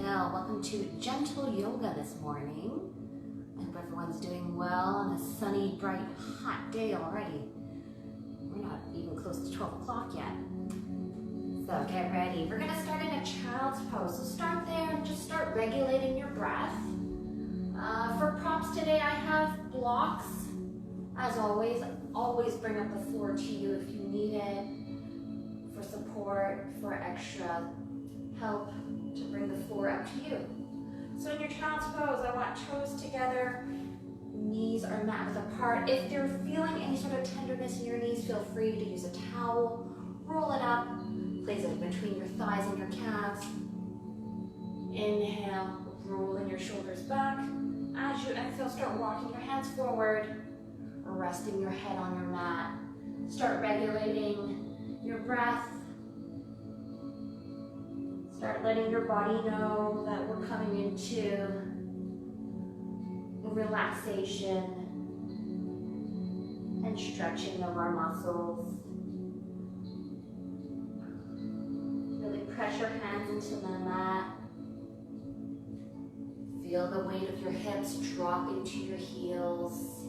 exhale. Welcome to gentle yoga this morning. I hope everyone's doing well on a sunny, bright, hot day already. We're not even close to 12 o'clock yet. So get ready. We're gonna start in a child's pose. So start there and just start regulating your breath. For props today, I have blocks. As always bring up the floor to you if you need it, for support, for extra help to bring the floor up to you. So in your child's pose, I want toes together, knees are mat width apart. If you're feeling any sort of tenderness in your knees, feel free to use a towel, roll it up, place it between your thighs and your calves. Inhale, rolling your shoulders back. As you exhale, start walking your hands forward, resting your head on your mat. Start regulating your breath. Start letting your body know that we're coming into relaxation and stretching of our muscles. Really press your hands into the mat. Feel the weight of your hips drop into your heels.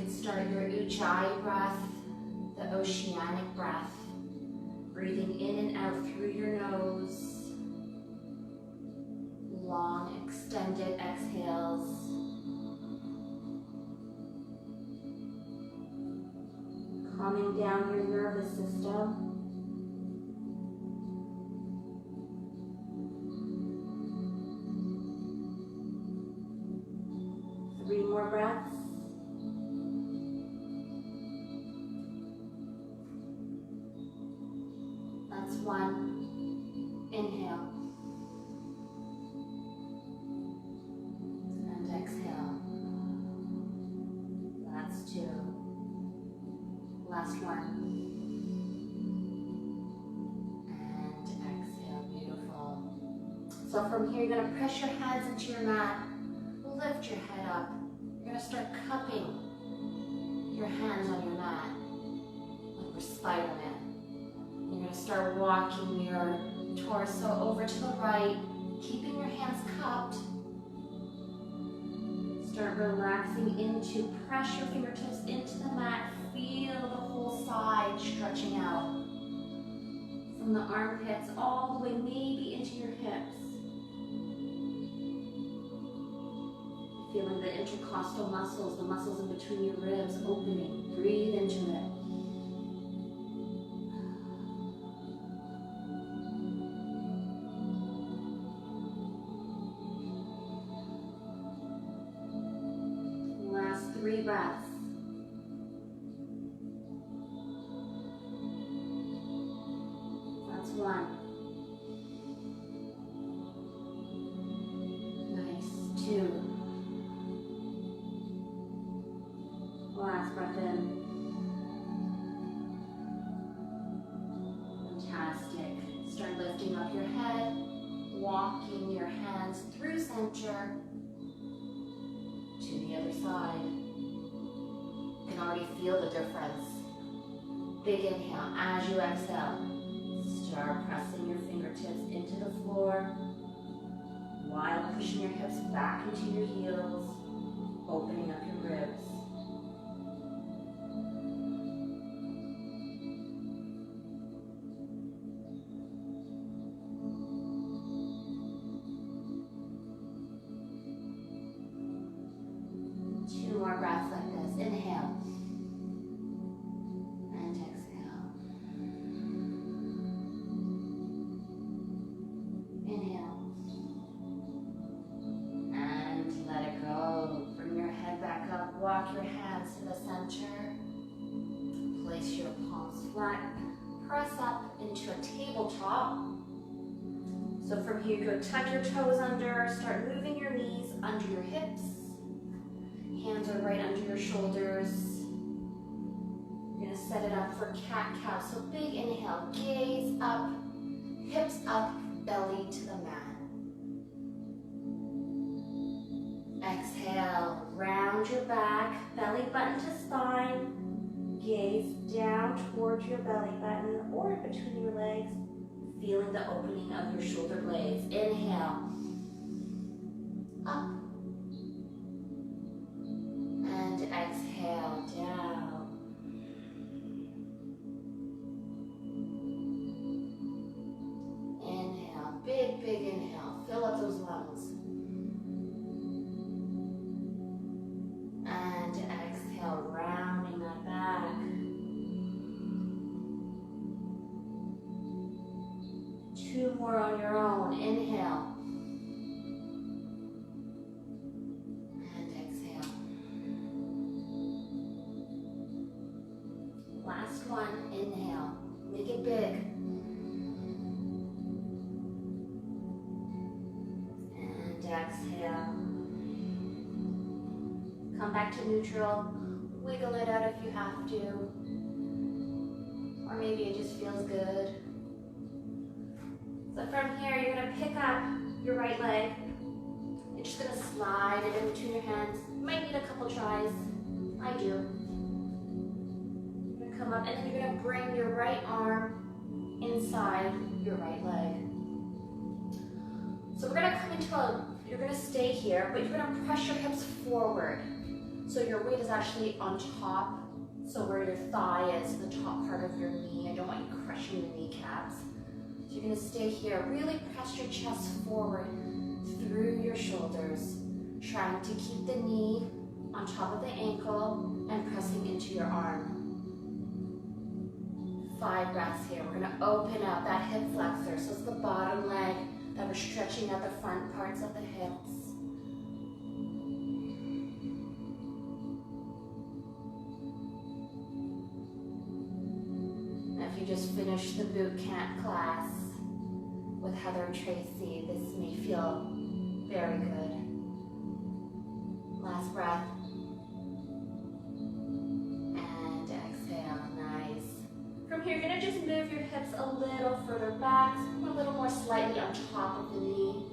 Start your Ujjayi breath, the oceanic breath, breathing in and out through your nose. Long, extended exhales. Calming down your nervous system. Three more breaths. One, inhale, and exhale. That's two. Last one. And exhale, beautiful. So from here, you're gonna press your hands into your mat, lift your head up. You're gonna start cupping your hands on your mat, like we're Spider-Man. You're going to start walking your torso over to the right, keeping your hands cupped. Start relaxing into, press your fingertips into the mat. Feel the whole side stretching out. From the armpits all the way maybe into your hips. Feeling the intercostal muscles, the muscles in between your ribs opening. Breathe into it. Three breaths. That's one. Nice. Two. Last breath in. Fantastic. Start lifting up your head, walking your hands through center to the other side. You can already feel the difference. Big inhale. As you exhale, start pressing your fingertips into the floor while pushing your hips back into your heels, opening up your ribs. Two more breaths like this. Inhale. And exhale. Inhale. And let it go. Bring your head back up. Walk your hands to the center. Place your palms flat. Press up into a tabletop. So from here, go tuck your toes under. Start moving your knees under your hips. Hands are right under your shoulders. You're gonna set it up for cat-cow. So big inhale, gaze up, hips up, belly to the mat. Exhale, round your back, belly belly button to spine. Gaze down towards your belly button or in between your legs. Feeling the opening of your shoulder blades. Inhale. Up. And exhale down. Inhale. Big, big inhale. Fill up those lungs. And exhale, rounding that back. Two more on your own. Inhale. And exhale. Last one. Inhale. Make it big. And exhale. Come back to neutral. Wiggle it out if you have to. Or maybe it just feels good. So from here, you're going to pick up your right leg. You're just going to slide it in between your hands. You might need a couple tries. I do. You're going to come up, and then you're going to bring your right arm inside your right leg. So we're going to come into you're going to stay here, but you're going to press your hips forward. So your weight is actually on top. So where your thigh is, the top part of your knee. I don't want you crushing the kneecaps. So you're going to stay here. Really press your chest forward through your shoulders, trying to keep the knee on top of the ankle and pressing into your arm. 5 breaths here. We're going to open up that hip flexor. So it's the bottom leg that we're stretching out the front parts of the hips. You just finished the boot camp class with Heather and Tracy. This may feel very good. Last breath. And exhale. Nice. From here, you're going to just move your hips a little further back, a little more slightly on top of the knee.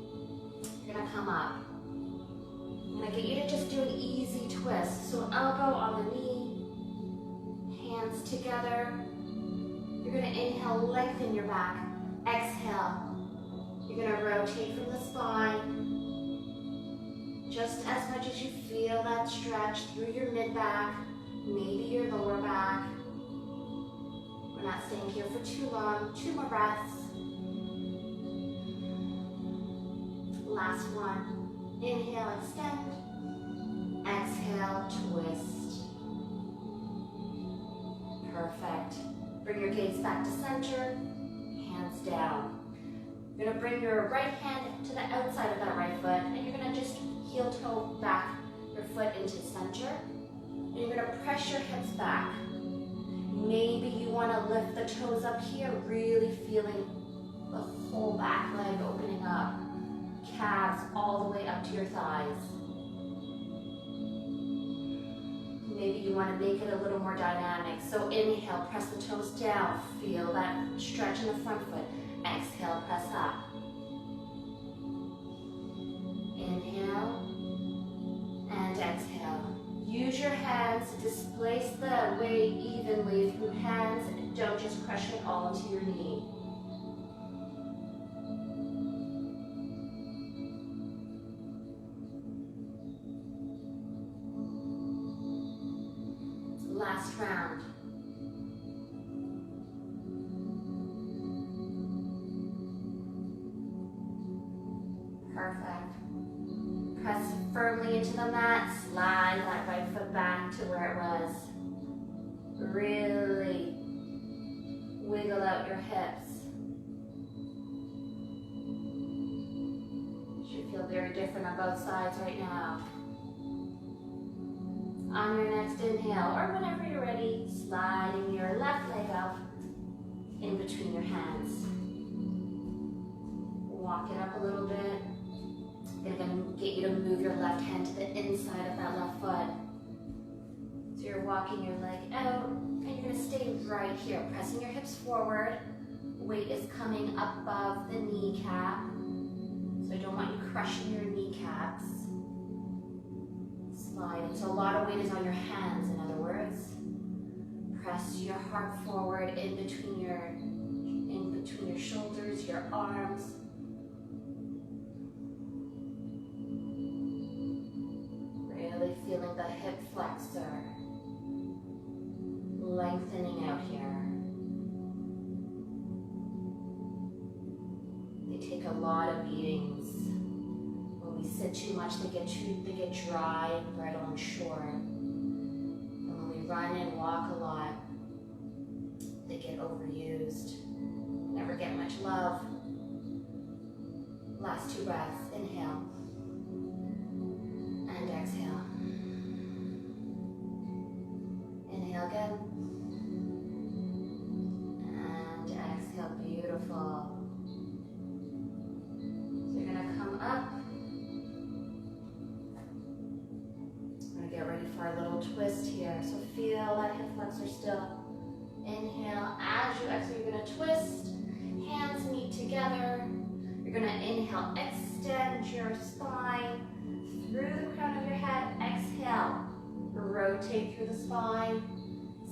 You're going to come up. I'm going to get you to just do an easy twist. So elbow on the knee, hands together. You're going to inhale, lengthen your back. Exhale. You're going to rotate from the spine. Just as much as you feel that stretch through your mid-back, maybe your lower back. We're not staying here for too long. 2 more breaths. Last one. Inhale, extend. Exhale, twist. Perfect. Bring your gaze back to center, hands down. You're going to bring your right hand to the outside of that right foot, and you're going to just heel toe back your foot into center. And you're going to press your hips back. Maybe you want to lift the toes up here, really feeling the whole back leg opening up. Calves all the way up to your thighs. Maybe you want to make it a little more dynamic. So inhale, press the toes down. Feel that stretch in the front foot. Exhale, press up. Inhale and exhale. Use your hands to displace the weight evenly through hands. Don't just crush it all into your knee. Last round. Perfect. Press firmly into the mat. Slide that right foot back to where it was. Really wiggle out your hips. Should feel very different on both sides right now. On your next inhale, or whenever you're ready, sliding your left leg up in between your hands. Walk it up a little bit. They're going to get you to move your left hand to the inside of that left foot. So you're walking your leg out, and you're going to stay right here, pressing your hips forward. Weight is coming above the kneecap. So I don't want you crushing your kneecaps. slide. So a lot of weight is on your hands, in other words. Press your heart forward in between your shoulders, your arms. Really feeling the hip flexor lengthening out here. They take a lot of beatings. When we sit too much, they get dry, brittle, and short. And when we run and walk a lot, they get overused. Never get much love. Last 2 breaths. Inhale and exhale. Inhale again and exhale. Beautiful. So you're gonna come up. We're gonna get ready for our little twist here. So feel that hip flexor still. Inhale. As you exhale, you're gonna twist. Hands meet together. You're gonna inhale, extend your spine through the crown of your head. Exhale, rotate through the spine.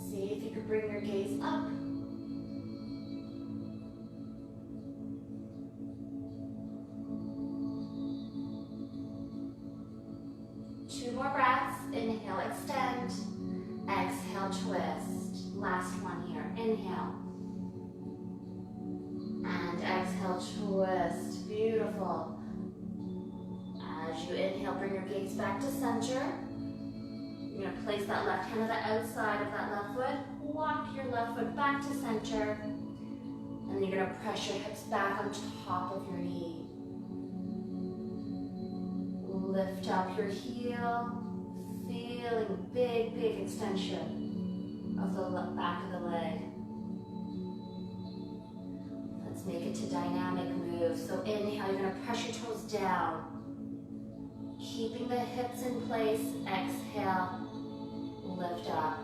See if you can bring your gaze up. Two more breaths. Inhale, extend. Exhale, twist. Last one here. Inhale. And exhale, twist. Beautiful. As you inhale, bring your gaze back to center. You're going to place that left hand on the outside of that left foot. Walk your left foot back to center. And you're going to press your hips back on top of your knee. Lift up your heel. Feeling big, big extension of the back of the leg. Let's make it to dynamic move. So inhale, you're going to press your toes down. Keeping the hips in place. Exhale, lift up.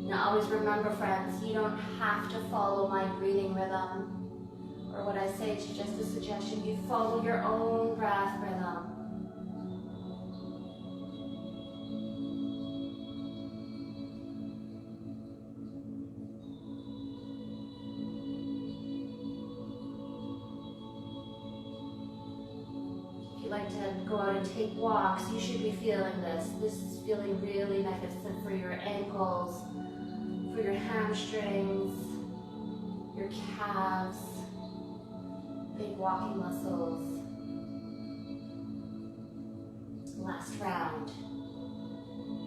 Now always remember, friends, you don't have to follow my breathing rhythm or what I say to just a suggestion. You follow your own breath rhythm. Like to go out and take walks, you should be feeling this. This is feeling really magnificent for your ankles, for your hamstrings, your calves, big walking muscles. Last round.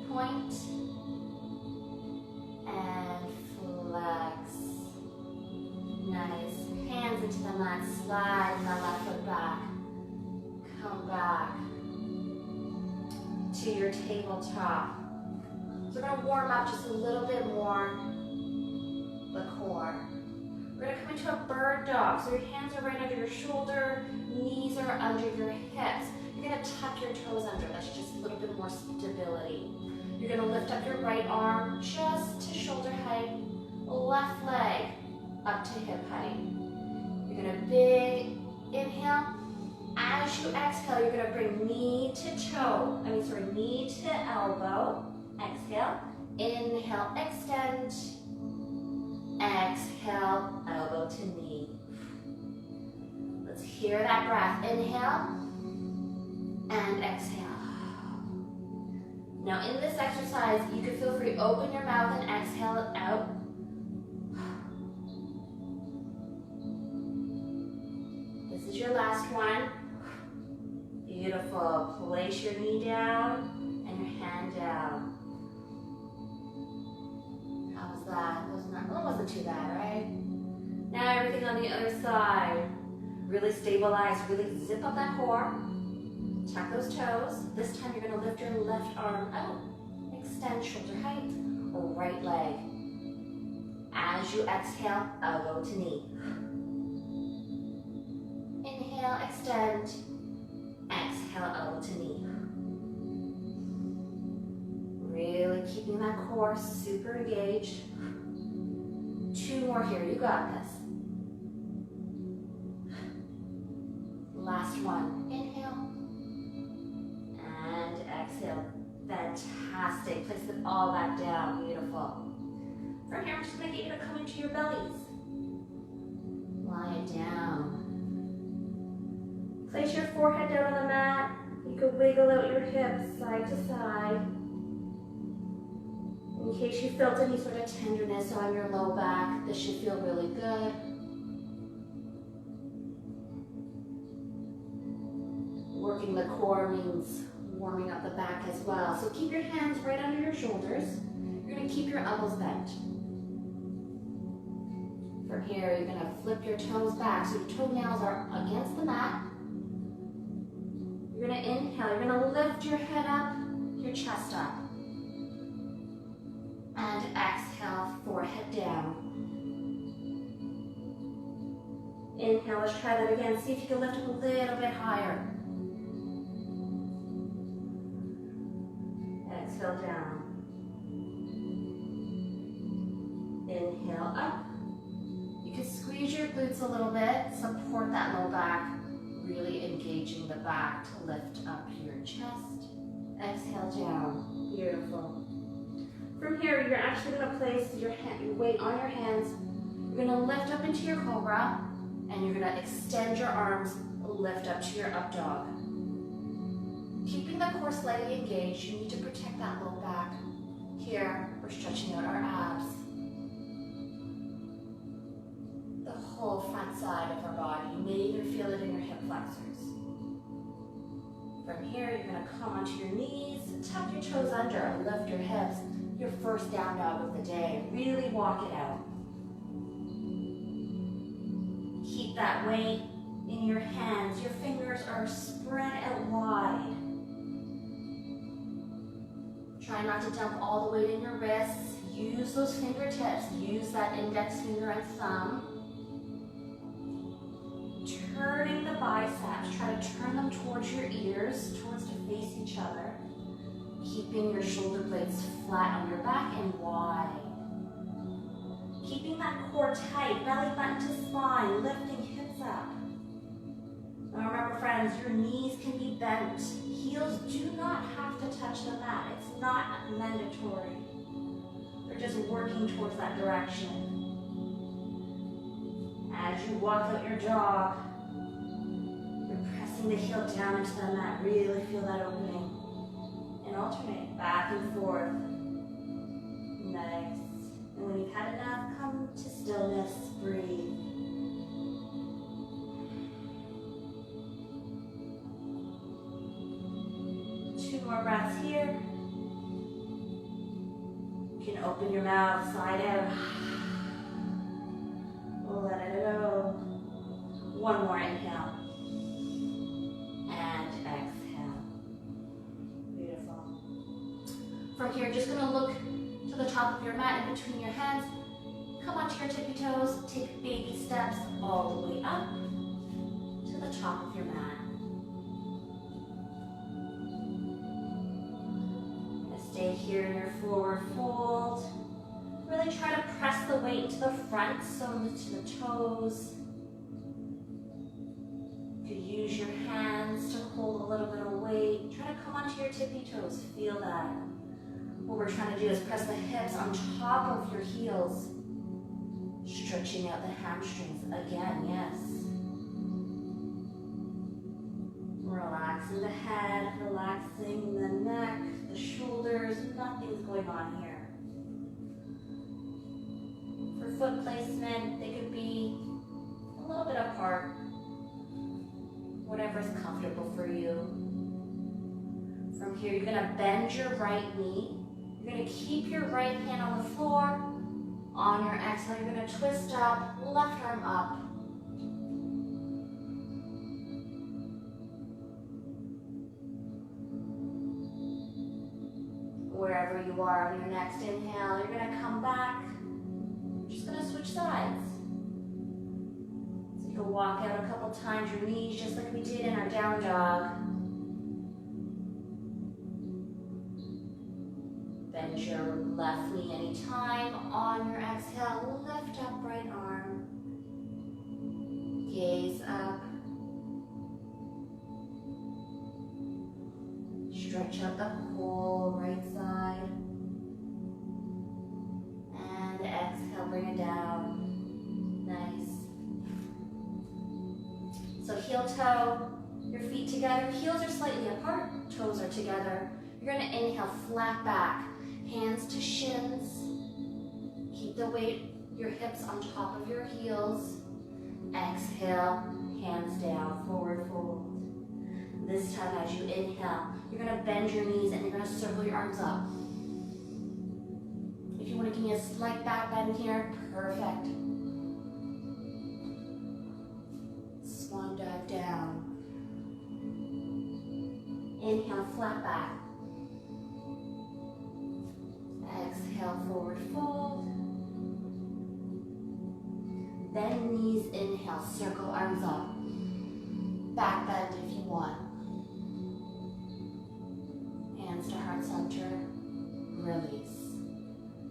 Point and flex. Nice. Hands into the mat, slide the left foot back. Come back to your tabletop. So we're going to warm up just a little bit more the core. We're going to come into a bird dog. So your hands are right under your shoulder, knees are under your hips. You're going to tuck your toes under. That's just a little bit more stability. You're going to lift up your right arm just to shoulder height, left leg up to hip height. You're going to big inhale. As you exhale, you're going to bring knee to elbow. Exhale. Inhale, extend. Exhale, elbow to knee. Let's hear that breath. Inhale and exhale. Now in this exercise, you can feel free to open your mouth and exhale it out. This is your last one. Beautiful. Place your knee down and your hand down. How was that? It wasn't too bad, right? Now everything on the other side. Really stabilize, really zip up that core. Tuck those toes. This time you're going to lift your left arm out. Extend shoulder height, right leg. As you exhale, elbow to knee. Inhale, extend. Exhale, elbow to knee. Really keeping that core super engaged. 2 more here, you got this. Last one, inhale. Fantastic. Place it all back down. Beautiful. From here, I'm just going to get you to come into your bellies. Lie it down. Place your forehead down on the mat. You can wiggle out your hips side to side. In case you felt any sort of tenderness on your low back, this should feel really good. Working the core means warming up the back as well. So keep your hands right under your shoulders. You're going to keep your elbows bent. From here, you're going to flip your toes back so your toenails are against the mat. You're going to inhale. You're going to lift your head up, your chest up. And exhale, forehead down. Inhale, let's try that again. See if you can lift up a little bit higher. Exhale down. Inhale up. You can squeeze your glutes a little bit, support that low back, really engaging the back to lift up your chest. Exhale down. Beautiful. From here, you're actually going to place your weight on your hands. You're going to lift up into your cobra, and you're going to extend your arms, lift up to your up dog. Keeping the core slightly engaged, you need to protect that low back. Here, we're stretching out our abs. The whole front side of our body. You may even feel it in your hip flexors. From here, you're going to come onto your knees, tuck your toes under, lift your hips. Your first down dog of the day. Really walk it out. Keep that weight in your hands. Your fingers are spread out wide. Try not to dump all the weight in your wrists. Use those fingertips. Use that index finger and thumb. Turning the biceps. Try to turn them towards your ears, towards to face each other. Keeping your shoulder blades flat on your back and wide. Keeping that core tight, belly button to spine, lifting hips up. Now remember friends, your knees can be bent. Heels do not have to touch the mat. It's not mandatory. They're just working towards that direction. As you walk out your dog, you're pressing the heel down into the mat. Really feel that opening. And alternate back and forth. Nice. And when you've had enough, come to stillness, breathe. Two more breaths here. You can open your mouth, side out. Let it go. One more inhale. And exhale. Beautiful. From here, just going to look to the top of your mat in between your hands. Come onto your tippy toes. Take baby steps all the way up to the top of your mat. Stay here in your forward fold. Really try to press the weight to the front, so to the toes. You can use your hands to hold a little bit of weight. Try to come onto your tippy toes. Feel that. What we're trying to do is press the hips on top of your heels. Stretching out the hamstrings. Again, yes. Relaxing the head, relaxing the neck, the shoulders. Nothing's going on here. For foot placement, they could be a little bit apart. Whatever's comfortable for you. From here, you're going to bend your right knee. You're going to keep your right hand on the floor. On your exhale, you're going to twist up, left arm up. Wherever you are on your next inhale, you're going to come back. You're just going to switch sides. So you can walk out a couple times your knees just like we did in our down dog. Bend your left knee anytime. On your exhale, lift up right arm. Gaze up. Stretch out the whole right side. And exhale, bring it down. Nice. So heel toe, your feet together. Heels are slightly apart, toes are together. You're gonna inhale, flat back. Hands to shins. Keep the weight, your hips on top of your heels. Exhale, hands down, forward fold. This time as you inhale, you're gonna bend your knees and you're gonna circle your arms up. If you wanna give me a slight back bend here, perfect. Swan dive down. Inhale, flat back. Exhale, forward fold. Bend knees, inhale, circle arms up. Back bend if you want. Hands to heart center, release.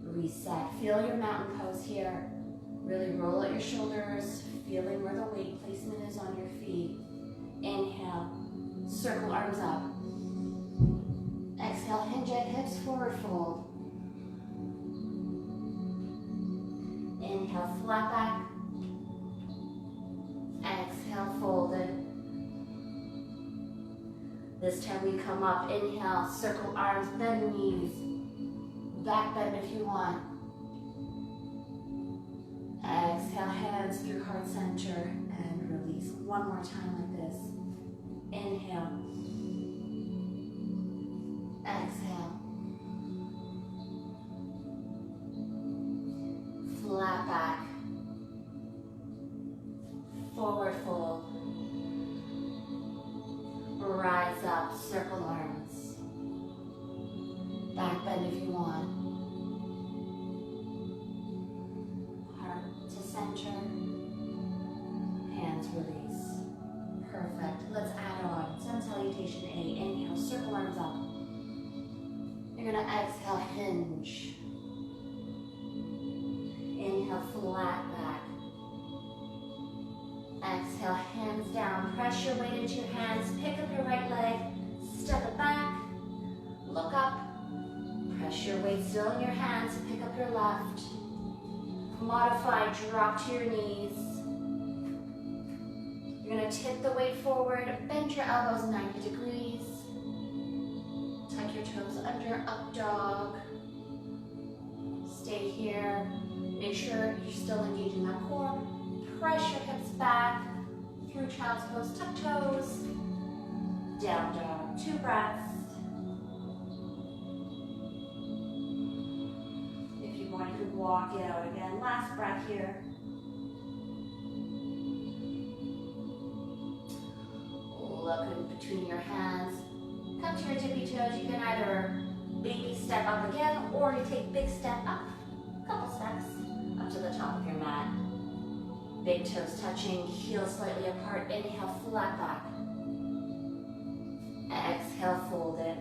Reset, feel your mountain pose here. Really roll out your shoulders, feeling where the weight placement is on your feet. Inhale, circle arms up. Exhale, hinge at hips, forward fold. Inhale, flat back. Exhale, folded. This time we come up, inhale, circle arms, bend knees. Back bend if you want. Exhale, hands through heart center and release. One more time like this. Inhale. Exhale. Flat back. Forward fold. Rise up, circle arms. Back bend if you want. Heart to center. Hands release. Perfect. Let's add on. Sun salutation A. Inhale, circle arms up. You're gonna exhale, hinge. Inhale, flat back. Exhale, hands down. Press your weight into your hands. Pick up your right leg. Step it back. Look up. Press your weight still in your hands. Pick up your left. Modify, drop to your knees. You're going to tip the weight forward. Bend your elbows 90 degrees. Tuck your toes under, up dog. Stay here. Make sure you're still engaging that core. Press your hips back through child's pose, tuck toes, down dog, 2 breaths. If you want, you can walk it out again. Last breath here. Look in between your hands. Come to your tippy toes. You can either baby step up again or you take big step up, couple steps, up to the top of your mat. Big toes touching, heels slightly apart. Inhale, flat back. Exhale, fold it.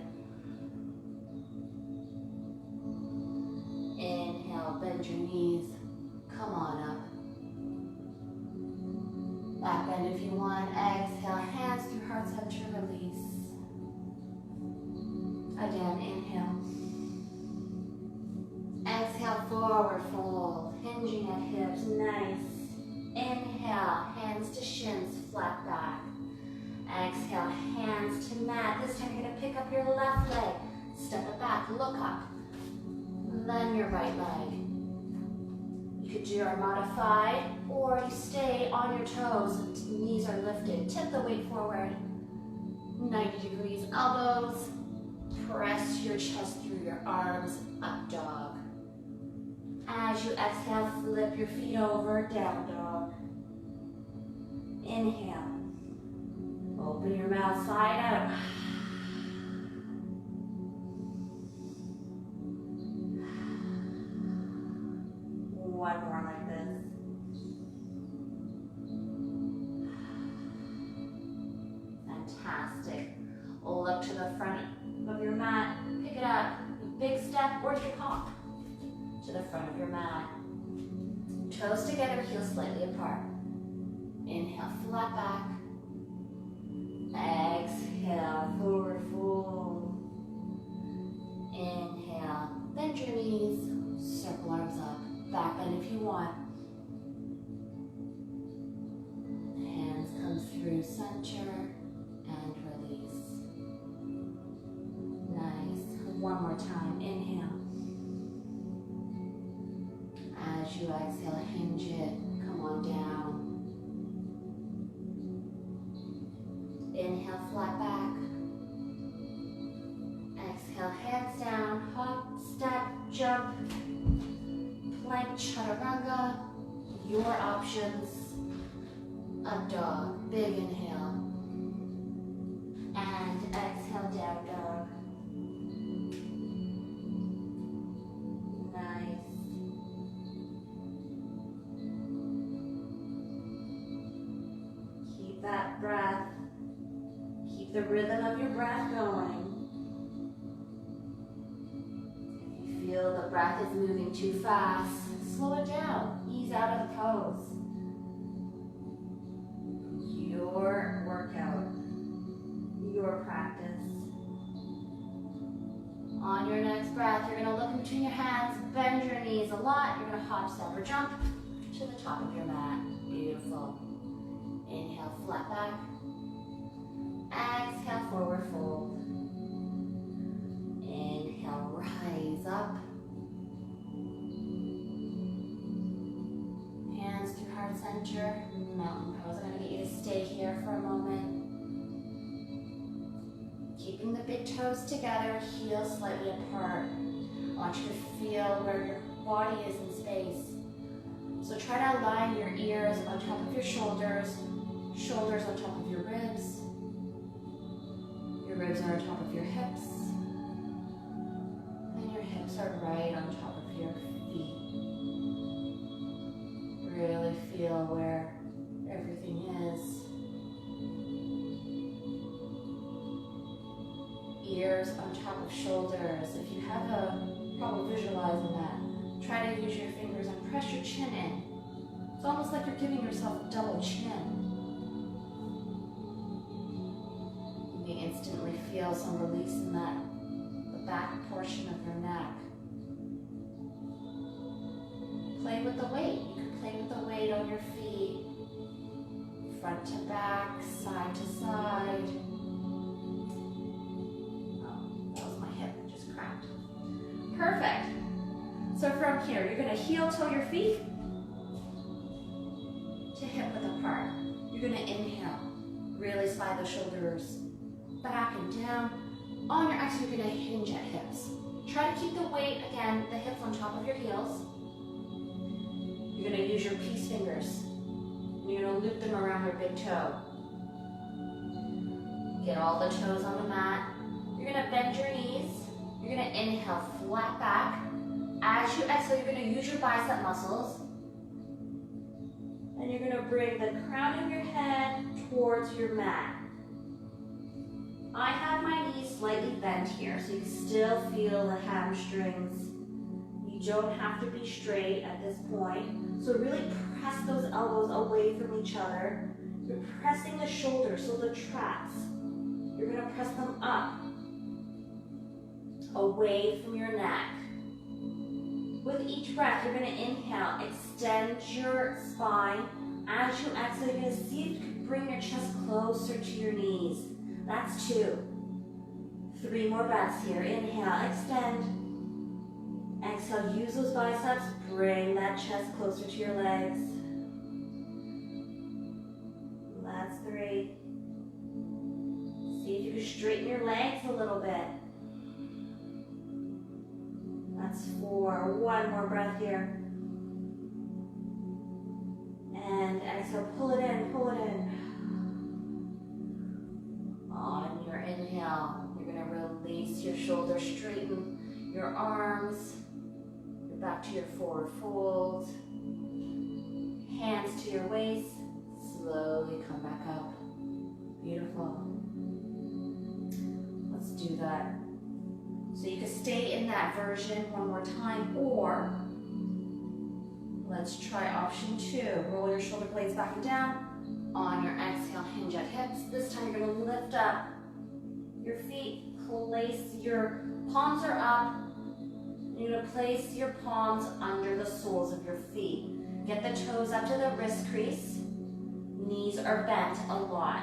Inhale, bend your knees. Come on up. Back bend if you want. Exhale, hands through heart center, release. Again, inhale. Exhale, forward fold. Hinging at hips, nice. Inhale, hands to shins, flat back. Exhale, hands to mat. This time you're going to pick up your left leg. Step it back, look up. Then your right leg. You could do your modified, or you stay on your toes. Knees are lifted. Tip the weight forward. 90 degrees, elbows. Press your chest through your arms, up dog. As you exhale, flip your feet over, down dog. Inhale. Open your mouth side out. One more like this. Fantastic. Look to the front of your mat. Pick it up. Big step or you hop to the front of your mat. Toes together, heels slightly apart. Inhale, flat back. Exhale, forward fold. your knees, circle arms up, back bend if you want. Hands come through center and release. Nice. One more time. Inhale. As you exhale, hinge it. Come on down. Inhale, flat back. Exhale, hands down. Hop, step, jump. Plank, chaturanga. Your options. Up dog. Big inhale. And exhale, down dog. Nice. Keep that breath. Keep the rhythm of your breath going. If you feel the breath is moving too fast, slow it down. Ease out of the pose. Your workout, your practice. On your next breath, you're going to look in between your hands, bend your knees a lot. You're going to hop, step, or jump to the top of your mat. Beautiful. Inhale, flat back. Exhale, forward fold. Inhale, rise up. Hands through heart center, mountain pose. I'm going to get you to stay here for a moment. Keeping the big toes together, heels slightly apart. I want you to feel where your body is in space. So try to align your ears on top of your shoulders, shoulders on top of your ribs. Your ribs are on top of your hips. And your hips are right on top of your feet. Really feel where everything is. Ears on top of shoulders. If you have a problem visualizing that, try to use your fingers and press your chin in. It's almost like you're giving yourself a double chin. You may instantly feel some release in the back portion of your neck. Play with the weight. You can play with the weight on your feet. Front to back, side to side. Perfect. So from here, you're going to heel toe your feet to hip width apart. You're going to inhale. Really slide the shoulders back and down. On your exhale, you're going to hinge at hips. Try to keep the weight, again, the hips on top of your heels. You're going to use your peace fingers. You're going to loop them around your big toe. Get all the toes on the mat. You're going to bend your knees. You're going to inhale, flat back. As you exhale, you're going to use your bicep muscles. And you're going to bring the crown of your head towards your mat. I have my knees slightly bent here, so you can still feel the hamstrings. You don't have to be straight at this point. So really press those elbows away from each other. You're pressing the shoulders, so the traps. You're going to press them up, away from your neck. With each breath, you're going to inhale, extend your spine. As you exhale, you're going to see if you can bring your chest closer to your knees. That's 2. 3 more breaths here. Inhale, extend. Exhale, use those biceps. Bring that chest closer to your legs. That's 3. See if you can straighten your legs a little bit. That's 4. 1 more breath here. And exhale, pull it in, pull it in. On your inhale, you're going to release your shoulders, straighten your arms. You're back to your forward fold. Hands to your waist. Slowly come back up. Beautiful. Let's do that. So you can stay in that version one more time, or let's try option 2. Roll your shoulder blades back and down. On your exhale, hinge at hips. This time you're going to lift up your feet, place your palms are up, and You're gonna place your palms under the soles of your feet. Get the toes up to the wrist crease. Knees are bent a lot.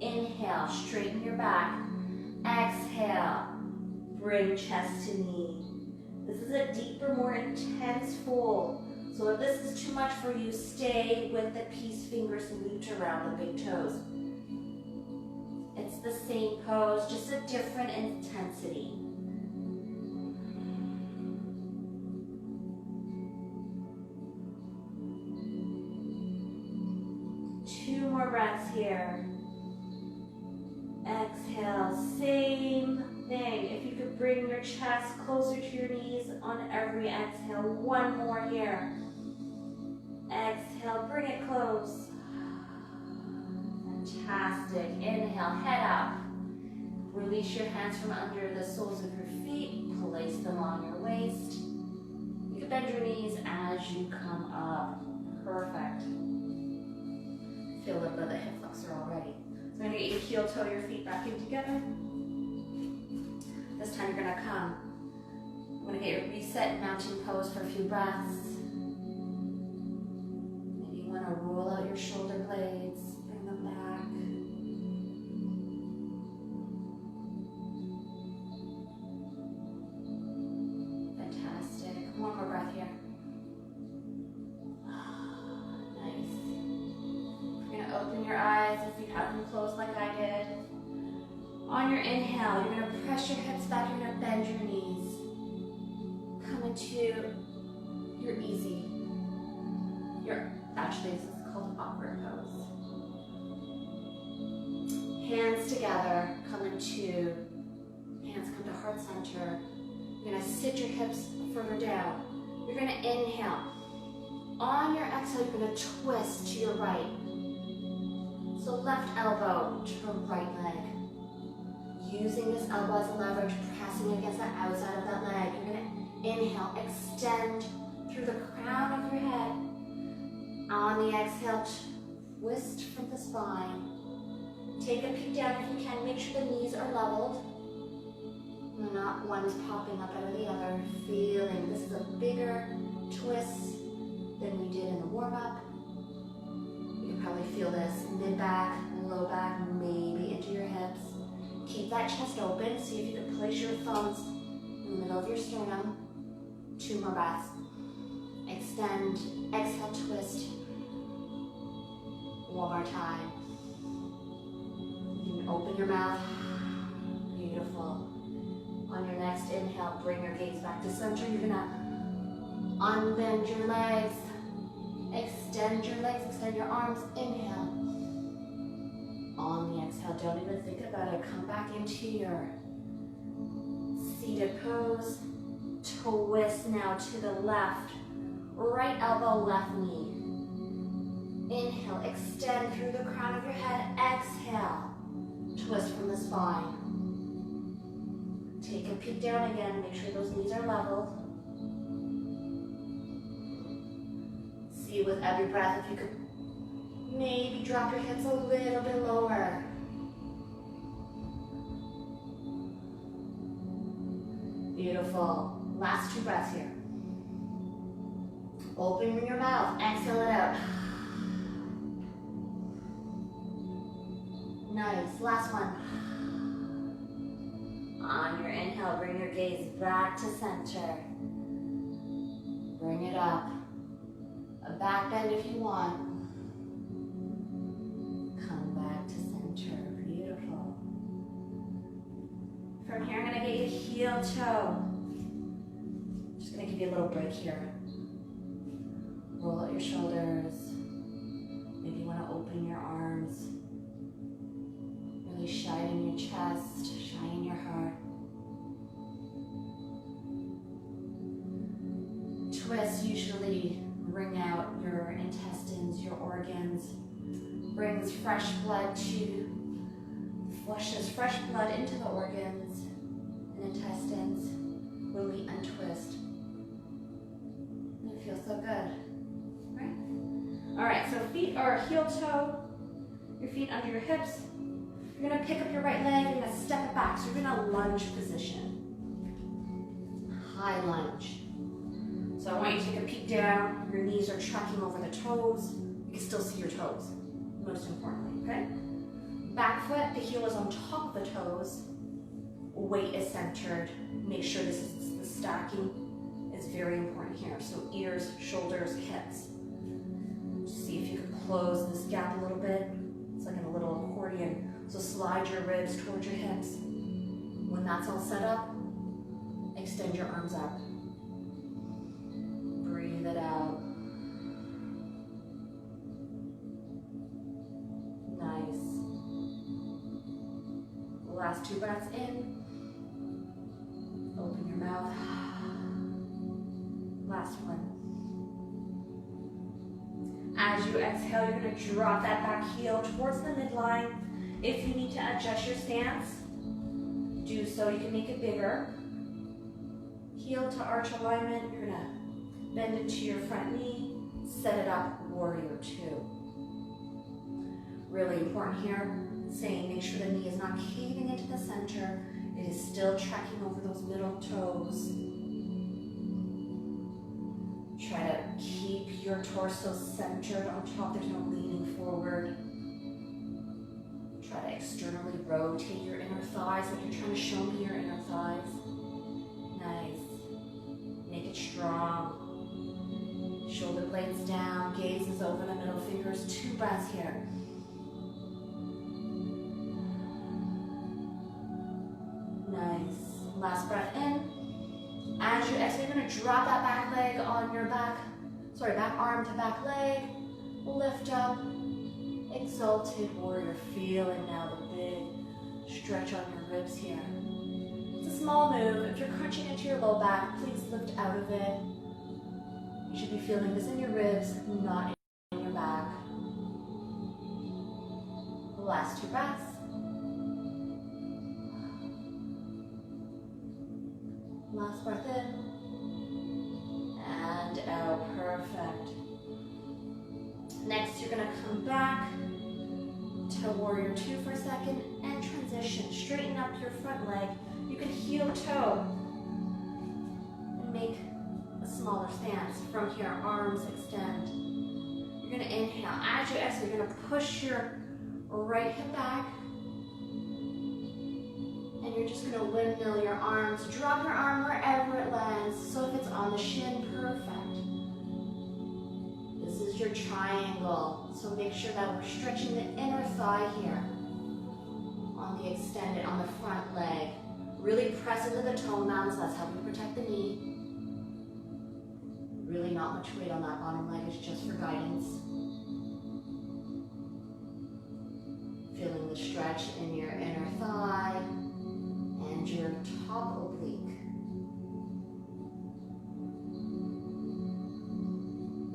Inhale, straighten your back. Exhale, bring chest to knee. This is a deeper, more intense fold. So if this is too much for you, stay with the peace fingers looped around the big toes. It's the same pose, just a different intensity. Two more breaths here. Exhale, same thing. If you could bring your chest closer to your knees on every exhale. One more here. Exhale, bring it close. Fantastic. Inhale, head up. Release your hands from under the soles of your feet. Place them on your waist. You can bend your knees as you come up. Perfect. Feel a little bit of the hip flexor already. So I'm going to get you heel toe your feet back in together. This time you're going to come. I'm going to get your reset mountain pose for a few breaths. Maybe you want to roll out your shoulder blades, bring them back. Fantastic. One more breath here. Open your eyes if you have them closed like I did. On your inhale, you're going to press your hips back, you're going to bend your knees. Come into your easy. Actually, this is called awkward pose. Hands together, hands come to heart center. You're going to sit your hips further down. You're going to inhale. On your exhale, you're going to twist to your right. So left elbow to right leg. Using this elbow as a leverage, pressing against the outside of that leg. You're going to inhale, extend through the crown of your head. On the exhale, twist from the spine. Take a peek down if you can. Make sure the knees are leveled. Not one is popping up out of the other. Feeling this is a bigger twist than we did in the warm-up. You can probably feel this mid-back, low back, maybe into your hips. Keep that chest open. See if you can place your thumbs in the middle of your sternum. Two more breaths. Extend, exhale, twist. One more time. You can open your mouth. Beautiful. On your next inhale, bring your gaze back to center. You're gonna unbend your legs. Extend your legs, extend your arms. Inhale. On the exhale, don't even think about it. Come back into your seated pose. Twist now to the left. Right elbow, left knee. Inhale, extend through the crown of your head. Exhale, twist from the spine. Take a peek down again. Make sure those knees are leveled. See with every breath if you could maybe drop your hips a little bit lower. Beautiful. Last two breaths here. Open your mouth. Exhale it out. Nice. Last one. On your inhale, bring your gaze back to center. Bring it up. A back bend if you want. Come back to center. Beautiful. From here, I'm going to get you heel toe. Just going to give you a little break here. Roll out your shoulders. Maybe you want to open your arms. Really shine your chest, shine your heart. Twists usually bring out your intestines, your organs, brings fresh blood flushes fresh blood into the organs and intestines when we untwist. It feels so good, right? All right, so feet are heel toe, your feet under your hips. You're gonna pick up your right leg, you're gonna step it back, so you're gonna lunge position. high lunge. So I want you to take a peek down. Your knees are tracking over the toes. You can still see your toes, most importantly, okay? Back foot, the heel is on top of the toes. Weight is centered. Make sure the stacking is very important here. So ears, shoulders, hips. See if you can close this gap a little bit. It's like in a little accordion. So slide your ribs towards your hips. When that's all set up, extend your arms up. Breathe it out. Nice. Last 2 breaths in. Open your mouth. Last one. As you exhale, you're going to drop that back heel towards the midline. If you need to adjust your stance, do so. You can make it bigger. Heel to arch alignment. You're going to bend into your front knee. Set it up, warrior 2. Really important here, saying make sure the knee is not caving into the center. It is still tracking over those middle toes. Try to keep your torso centered on top. There's no leaning forward. Try to externally rotate your inner thighs like you're trying to show me your inner thighs. Nice. Make it strong. Shoulder blades down, gaze is over the middle fingers. 2 breaths here. Nice. Last breath in. As you exhale, you're going to drop that back leg on your back arm to back leg. Lift up. Exalted warrior. Feeling now the big stretch on your ribs here. It's a small move. If you're crunching into your low back, please lift out of it. You should be feeling this in your ribs, not in your back. The last 2 breaths. Last breath in. And out. Perfect. Next, you're going to come back to warrior 2 for a second and transition. Straighten up your front leg. You can heel toe and make a smaller stance. From here, arms extend. You're going to inhale. As you exhale, you're going to push your right hip back. And you're just going to windmill your arms. Drop your arm wherever it lands. So if it's on the shin, perfect. This is your triangle. So make sure that we're stretching the inner thigh here. On the extended, on the front leg. Really press into the toe mounds. That's helping protect the knee. Really not much weight on that bottom leg. It's just for guidance. Feeling the stretch in your inner thigh and your top oblique.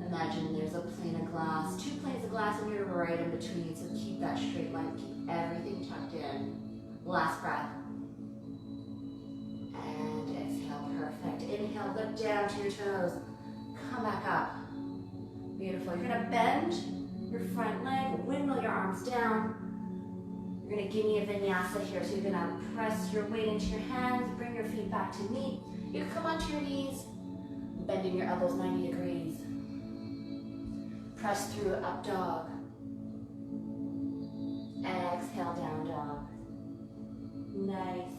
Imagine there's a plane of glass, 2 planes of glass, and you're right in between, so keep that straight line, keep everything tucked in. Last breath. And exhale, perfect. Inhale, look down to your toes. Come back up. Beautiful. You're gonna bend your front leg, windmill your arms down. You're gonna give me a vinyasa here, so you're gonna press your weight into your hands, bring your feet back to meet. You can come onto your knees, bending your elbows 90 degrees. Press through up dog. Exhale, down dog. Nice.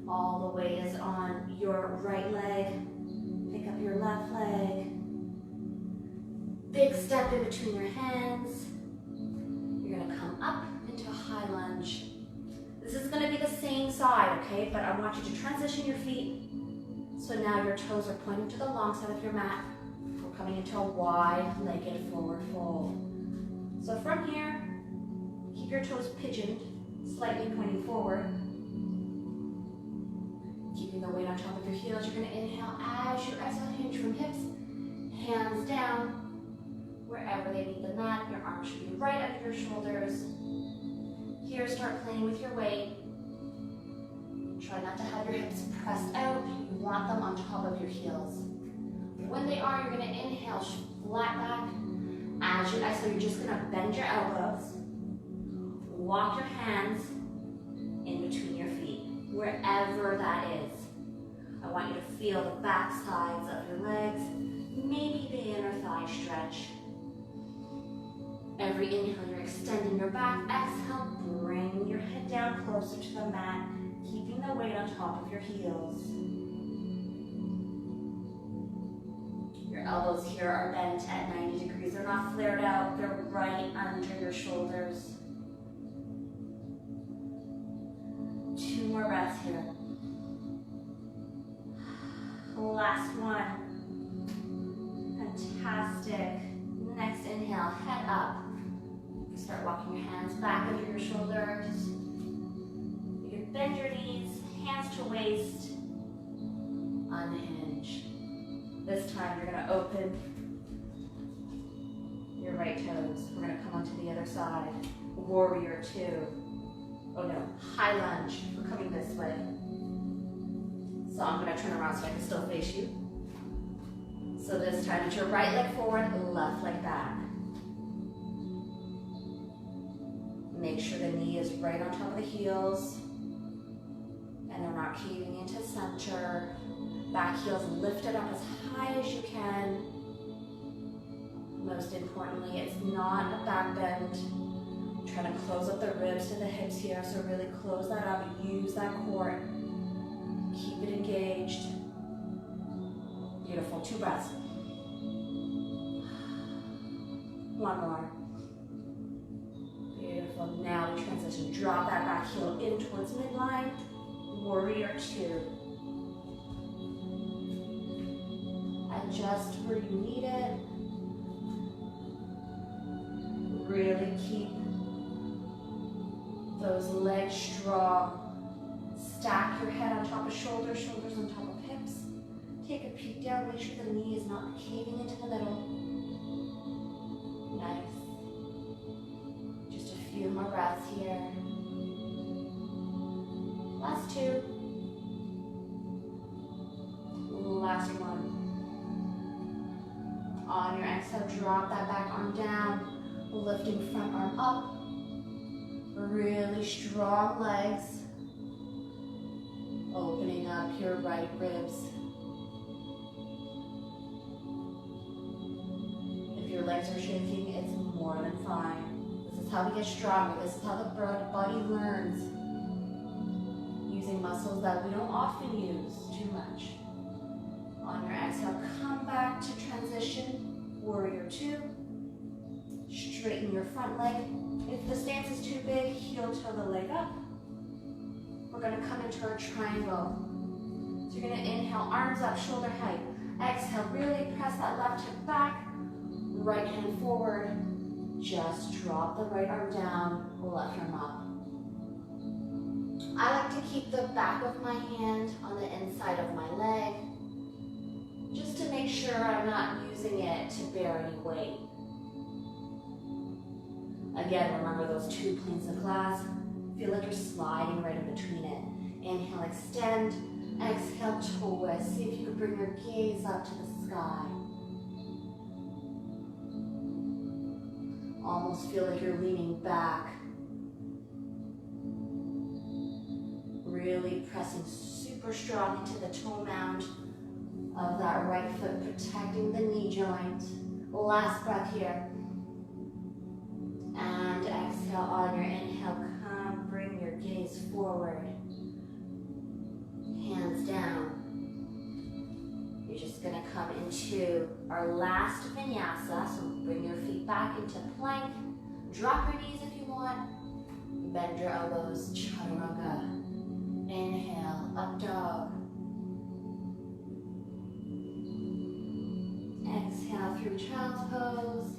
All the weight is on your right leg. Pick up your left leg. Big step in between your hands. You're gonna come up into a high lunge. This is gonna be the same side, okay? But I want you to transition your feet. So now your toes are pointing to the long side of your mat. We're coming into a wide-legged forward fold. So from here, keep your toes pigeoned, slightly pointing forward. Keeping the weight on top of your heels, you're going to inhale as you exhale, hinge from hips, hands down, wherever they meet the mat. Your arms should be right under your shoulders. Here, start playing with your weight. Try not to have your hips pressed out. You want them on top of your heels. When they are, you're going to inhale, flat back. As you exhale, you're just going to bend your elbows. Walk your hands in between your feet. wherever that is. I want you to feel the back sides of your legs, maybe the inner thigh stretch. Every inhale, you're extending your back. Exhale, bring your head down closer to the mat, keeping the weight on top of your heels. Your elbows here are bent at 90 degrees. They're not flared out. They're right under your shoulders. 2 more breaths here. Last one. Fantastic. Next inhale, head up. Start walking your hands back under your shoulders. You can bend your knees, hands to waist. Unhinge. This time you're going to open your right toes. We're going to come onto the other side. Warrior 2. Oh no, high lunge. We're coming this way. So I'm going to turn around so I can still face you. So this time it's your right leg forward, left leg back. Make sure the knee is right on top of the heels and they're not caving into center. Back heels lifted up as high as you can. Most importantly, it's not a back bend. Trying to close up the ribs to the hips here, so really close that up. Use that core. Keep it engaged. Beautiful. 2 breaths. 1 more. Beautiful. Now we transition. Drop that back heel in towards midline. Warrior 2. Adjust where you need it. Really keep those legs strong. Stack your head on top of shoulders, shoulders on top of hips. Take a peek down, make sure the knee is not caving into the middle. Nice. Just a few more breaths here. Last 2. Last 1. On your exhale, drop that back arm down. Lifting front arm up. Really strong legs. Opening up your right ribs. If your legs are shaking, it's more than fine. This is how we get stronger. This is how the body learns. Using muscles that we don't often use too much. On your exhale, come back to transition. Warrior 2. Straighten your front leg. If the stance is too big, heel toe the leg up. We're going to come into our triangle. So you're going to inhale, arms up, shoulder height. Exhale, really press that left hip back. Right hand forward. Just drop the right arm down, left arm up. I like to keep the back of my hand on the inside of my leg, just to make sure I'm not using it to bear any weight. Again, remember those 2 planes of glass. Feel like you're sliding right in between it. Inhale, extend. Exhale, twist. See if you can bring your gaze up to the sky. Almost feel like you're leaning back. Really pressing super strong into the toe mound of that right foot, protecting the knee joint. Last breath here. And exhale on your inhale, come, bring your gaze forward. Hands down. You're just gonna come into our last vinyasa, so bring your feet back into plank. Drop your knees if you want. Bend your elbows, chaturanga. Inhale, up dog. Exhale through child's pose.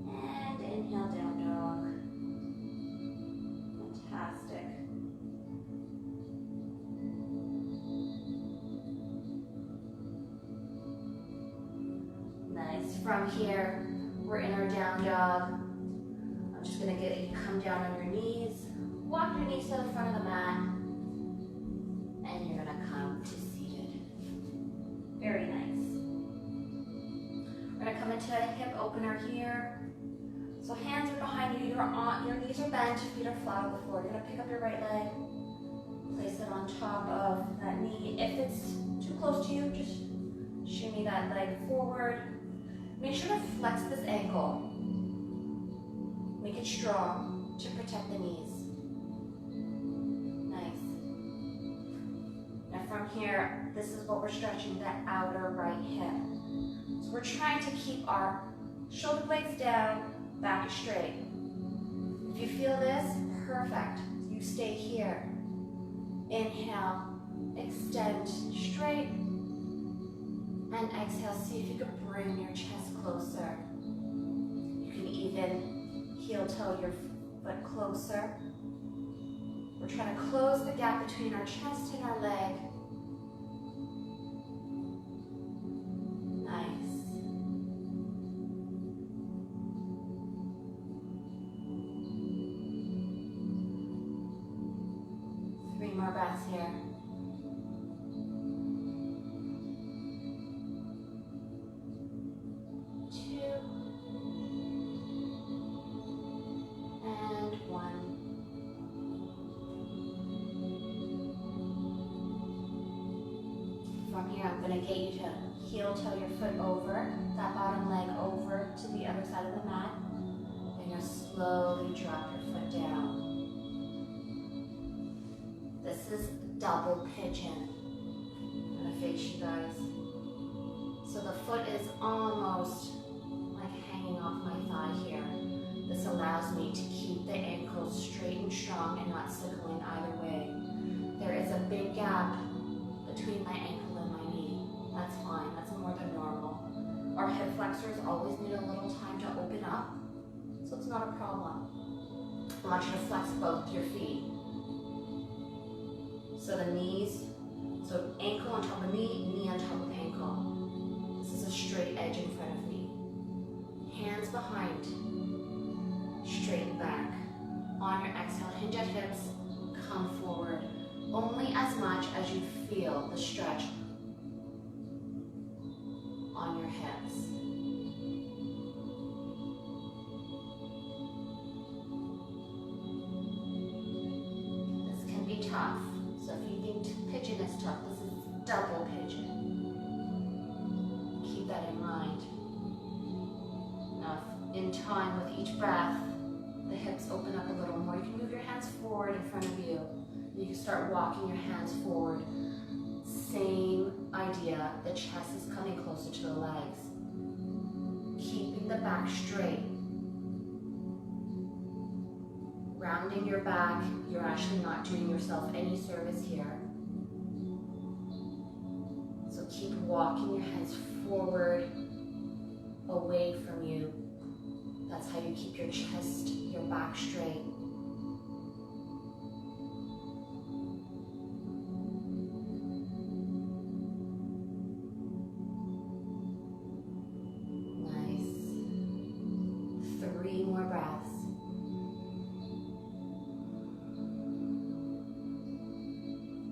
And inhale, down dog. Fantastic. Nice. From here, we're in our down dog. I'm just gonna get you to come down on your knees. Walk your knees to the front of the mat. And you're gonna come to seated. Very nice. We're gonna come into a hip opener here. So hands are behind you, your knees are bent, feet are flat on the floor. You're gonna pick up your right leg, place it on top of that knee. If it's too close to you, just shimmy that leg forward. Make sure to flex this ankle. Make it strong to protect the knees. Nice. Now from here, this is what we're stretching, that outer right hip. So we're trying to keep our shoulder blades down, back is straight. If you feel this, perfect. You stay here. Inhale, extend straight, and exhale. See if you can bring your chest closer. You can even heel toe your foot closer. We're trying to close the gap between our chest and our leg. Nice. Three more breaths here. From here, I'm going to get you to heel toe your foot over, that bottom leg over to the other side of the mat. And you'll slowly drop your foot down. This is double pigeon. I'm going to face you guys. So the foot is almost like hanging off my thigh here. This allows me to keep the ankle straight and strong and not sickling either way. There is a big gap between my ankle and my knee. That's fine, that's more than normal. Our hip flexors always need a little time to open up, so it's not a problem. I want you to flex both your feet. So the knees, so ankle on top of knee, knee on top of ankle. This is a straight edge in front of me. Hands behind, straighten back. On your exhale, hinge at hips, come forward. Only as much as you feel the stretch on your hips. This can be tough. So if you think pigeon is tough, this is double pigeon. Keep that in mind. Now, in time with each breath, the hips open up a little more. You can move your hands forward in front of you. You can start walking your hands forward. Same idea, the chest is coming closer to the legs. Keeping the back straight. Rounding your back, you're actually not doing yourself any service here. So keep walking your hands forward, away from you. That's how you keep your chest, your back straight.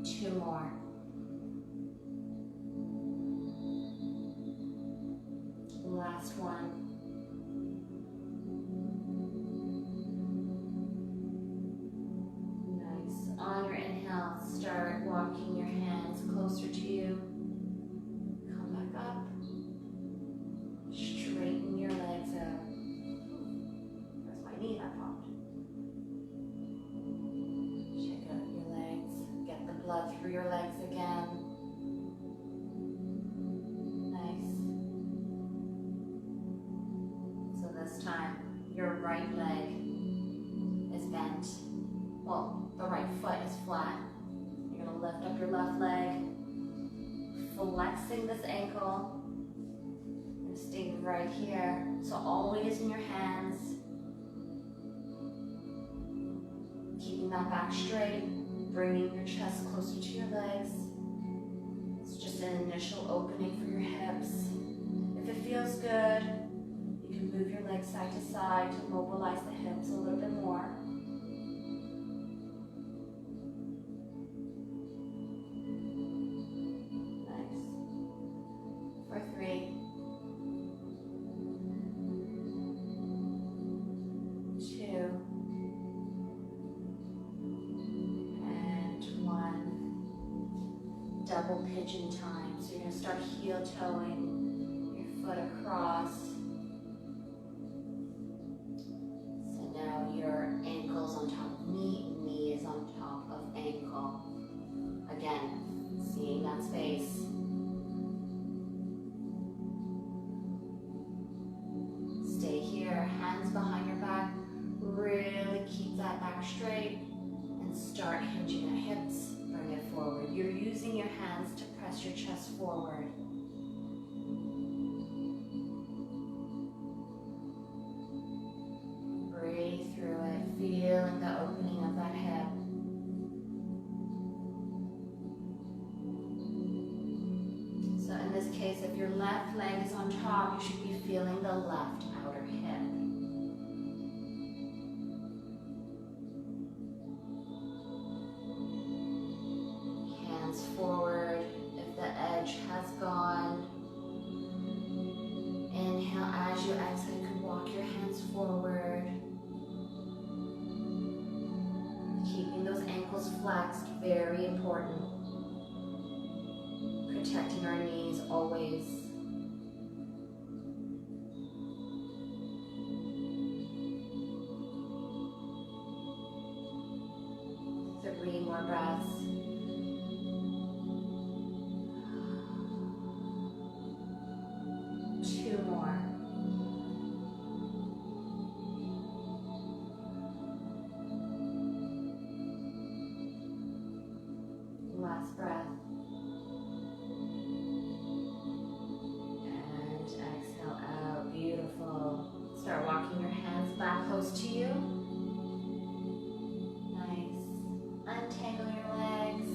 Two more. Last one. Nice. On your inhale, start walking your hands closer to you. Come back up. Straighten your legs out. There's my knee that popped. Check out your legs. Get the blood through your legs again. Nice. So this time, your right leg is bent. Well, the right foot is flat. You're gonna lift up your left leg, flexing this ankle. You're gonna stay right here. So always in your hands. Keeping that back straight, bringing your chest closer to your legs. It's just an initial opening for your hips. If it feels good, you can move your legs side to side to mobilize the hips a little bit more. Nice. For 3, 2, and 1. double pigeon time. So you're going to start heel toeing your foot across. So now your ankle's on top of knee, knee is on top of ankle. Again, seeing that space. Stay here, hands behind your back. Really keep that back straight and start hinging at hips. Bring it forward. You're using your hands to press your chest forward. Breathe through it, feeling the opening of that hip. So in this case, if your left leg is on top, you should be feeling the left outer hip. Hands forward if the edge has gone. Inhale, as you exhale, you can walk your hands forward. Keeping those ankles flexed, very important. Protecting our knees always. 3 more breaths. Two more. Last breath. And exhale out. Beautiful. Start walking your hands back close to you. Nice. Untangle your legs.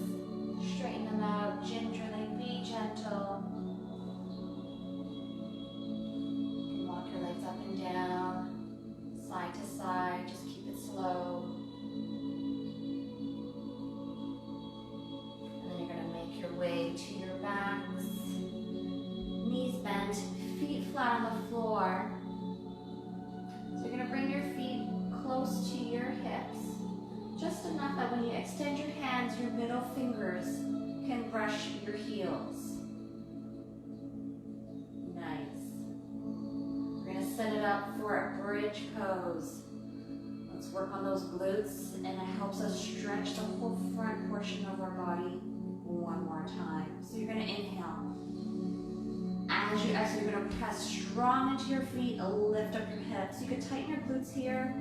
Straighten them out gingerly. Be gentle. You can walk your legs up and down, side to side. Just keep it slow. Your way to your backs, knees bent, feet flat on the floor. So you're going to bring your feet close to your hips, just enough that when you extend your hands, your middle fingers can brush your heels. Nice. We're going to set it up for a bridge pose. Let's work on those glutes, and it helps us stretch the whole front portion of our body. One more time. So you're going to inhale. As you exhale, you're going to press strong into your feet, lift up your hips. You can tighten your glutes here.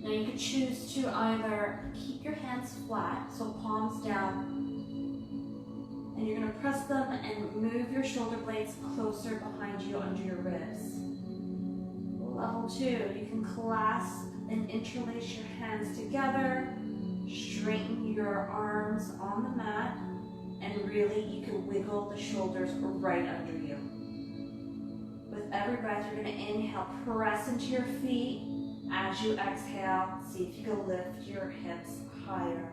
Now you can choose to either keep your hands flat, so palms down, and you're going to press them and move your shoulder blades closer behind you under your ribs. Level 2, you can clasp and interlace your hands together. Straighten your arms on the mat, and really you can wiggle the shoulders right under you. With every breath, you're going to inhale, press into your feet. As you exhale, see if you can lift your hips higher.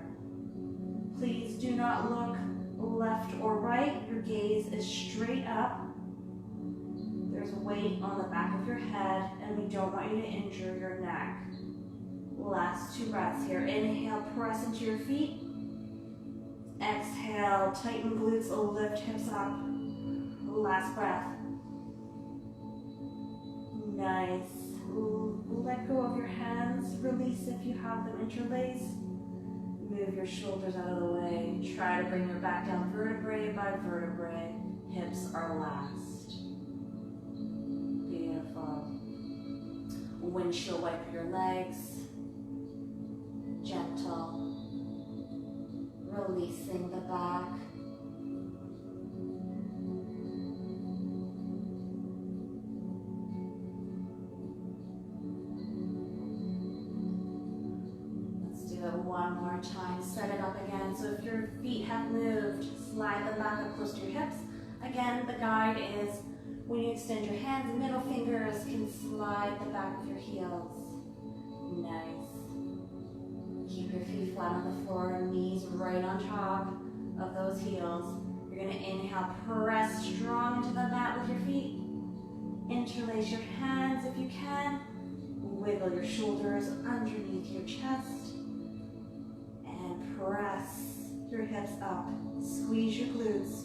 Please do not look left or right. Your gaze is straight up. There's weight on the back of your head, and we don't want you to injure your neck. Last 2 breaths here. Inhale, press into your feet. Exhale, tighten glutes, lift hips up. Last breath. Nice. Let go of your hands. Release if you have them interlaced. Move your shoulders out of the way. Try to bring your back down vertebrae by vertebrae. Hips are last. Beautiful. Windshield wiper your legs. Gentle, releasing the back. Let's do it one more time. Set it up again. So if your feet have moved, slide them back up close to your hips. Again, the guide is when you extend your hands, middle fingers can slide the back of your heels. Nice. Keep your feet flat on the floor, knees right on top of those heels. You're going to inhale, press strong into the mat with your feet. Interlace your hands if you can. Wiggle your shoulders underneath your chest. And press your hips up. Squeeze your glutes.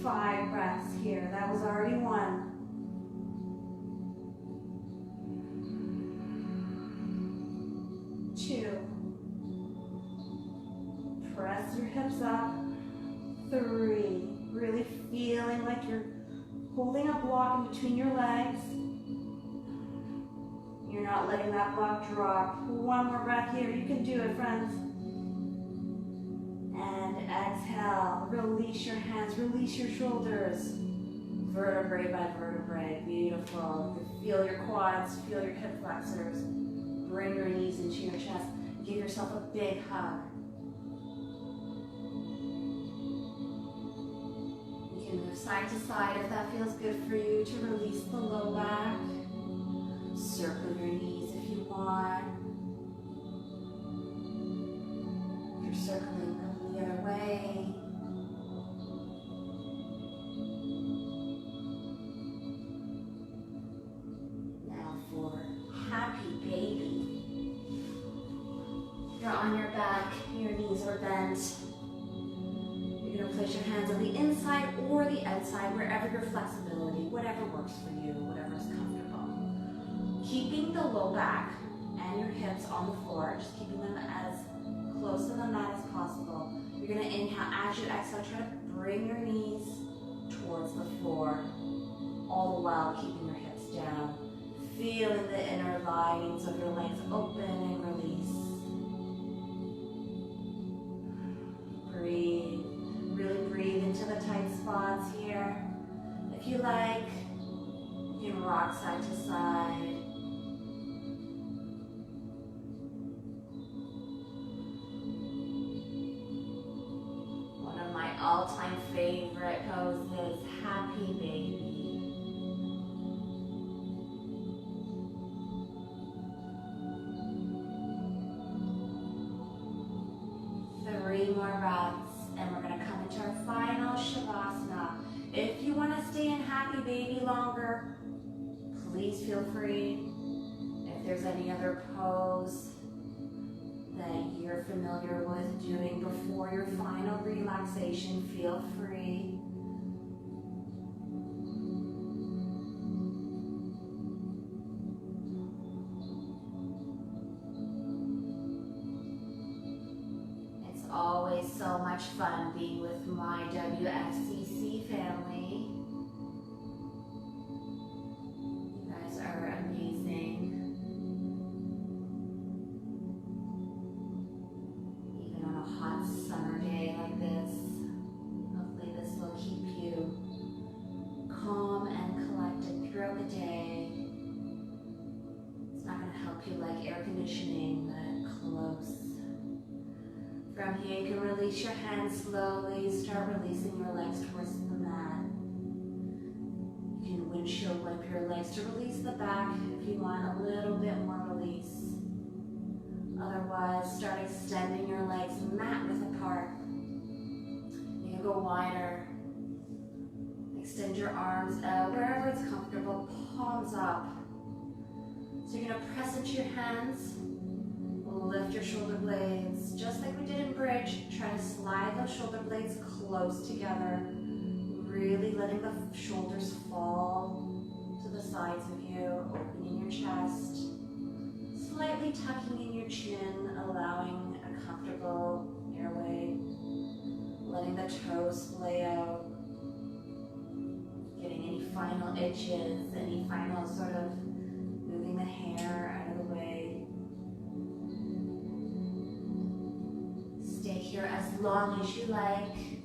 5 breaths here. That was already 1. 2. Press your hips up. 3. Really feeling like you're holding a block in between your legs. You're not letting that block drop. 1 more breath here. You can do it, friends. And exhale. Release your hands. Release your shoulders. Vertebrae by vertebrae. Beautiful. Feel your quads. Feel your hip flexors. Bring your knees into your chest. Give yourself a big hug. You can move side to side if that feels good for you to release the low back. Circle your knees if you want. If you're circling, go the other way. Now for happy baby. You're on your back, your knees are bent. You're going to place your hands on the inside or the outside, wherever your flexibility, whatever works for you, whatever is comfortable. Keeping the low back and your hips on the floor, just keeping them as close to the mat as possible. You're going to inhale. As you exhale, try to bring your knees towards the floor, all the while keeping your hips down. Feeling the inner linings of your legs open and release. Breathe. Really breathe into the tight spots here. If you like, you can rock side to side. One of my all-time favorite poses, happy baby. Three more breaths, and we're going to come into our final Shavasana. If you want to stay in happy baby longer, please feel free. If there's any other pose that you're familiar with doing before your final relaxation, feel free. Always so much fun being with my WFCC family. You guys are amazing. Even on a hot summer day like this, hopefully this will keep you calm and collected throughout the day. It's not going to help you like air conditioning, but close. From here, you can release your hands slowly. Start releasing your legs towards the mat. You can windshield wipe your legs to release the back if you want a little bit more release. Otherwise, start extending your legs mat width apart. You can go wider. Extend your arms out wherever it's comfortable. Palms up. So you're going to press into your hands. Lift your shoulder blades, just like we did in bridge. Try to slide those shoulder blades close together, really letting the shoulders fall to the sides of you, opening your chest, slightly tucking in your chin, allowing a comfortable airway, letting the toes splay out, getting any final itches, any final sort of moving the hair out of the way. Stay here as long as you like.